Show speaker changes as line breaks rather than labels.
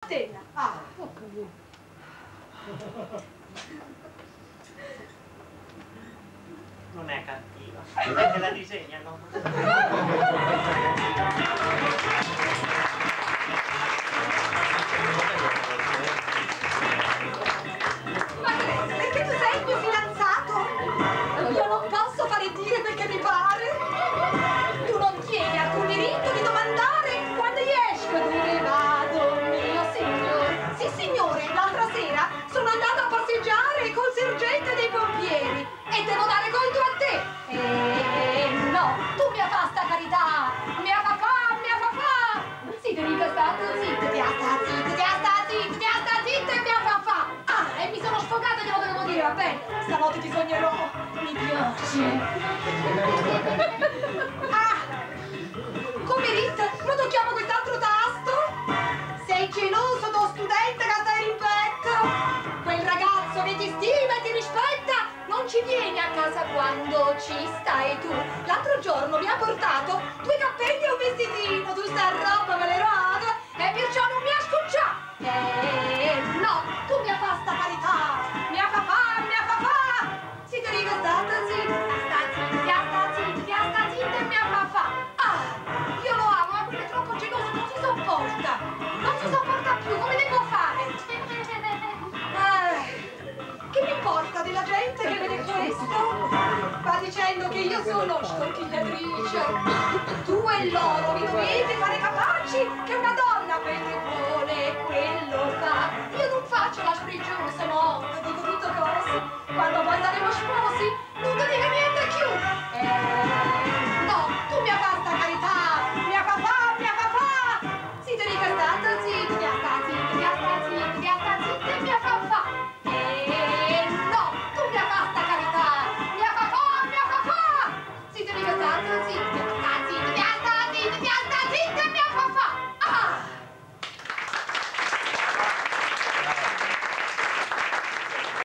Stella. Ah.
Non è cattiva, perché la disegnano.
Ma perché tu sei il mio fidanzato? Io non posso fare dire quel che mi pare. Tu non tieni alcun diritto di domandare quando esco dove vado, mio signore. Sì, signore, l'altra sera sono andata a passeggiare col sergente dei pompieri e devo dare conto a te. No, tu mia fa sta carità, mia papà. Zitto, dico stato zitto, ti sta zitto e mia papà. Ah, e mi sono sfogata, glielo dovevo dire, va bene. Stanotte ti sognerò, mi piace. Ah, come Rit, non tocchiamo quest'altro tasto? Sei geloso dello studente che stai in petto? Quel ragazzo che ti stima e ti rispetta non ci viene a casa quando ci stai tu. L'altro giorno mi ha portato 2 cappelli e un vestitino, tu sta roba valerata e perciò non mi ha scocciato. No, tu mi fa sta carità, mia papà. Si ti dico stata zitto e mia papà. Ah, io lo amo, ma quello è troppo geloso, non si sopporta più, come devo fare? Che mi importa della gente che vede questo? Va dicendo che io sono sconchigliatrice. Tu e loro vi dovete fare capaci che una donna quello vuole, quello fa. Io non faccio la sprigiosa, no, ti dico tutto cose. Quando poi saremo sposi, non ti dico niente più. No, tu mi hai fatto carità, mia papà. Si ti dico stato zitto, ti sta zitto e mia papà. No, tu mi hai fatto carità, mia papà. Si ti dico stato zitto, ti sta zitto e mia papà. Ah,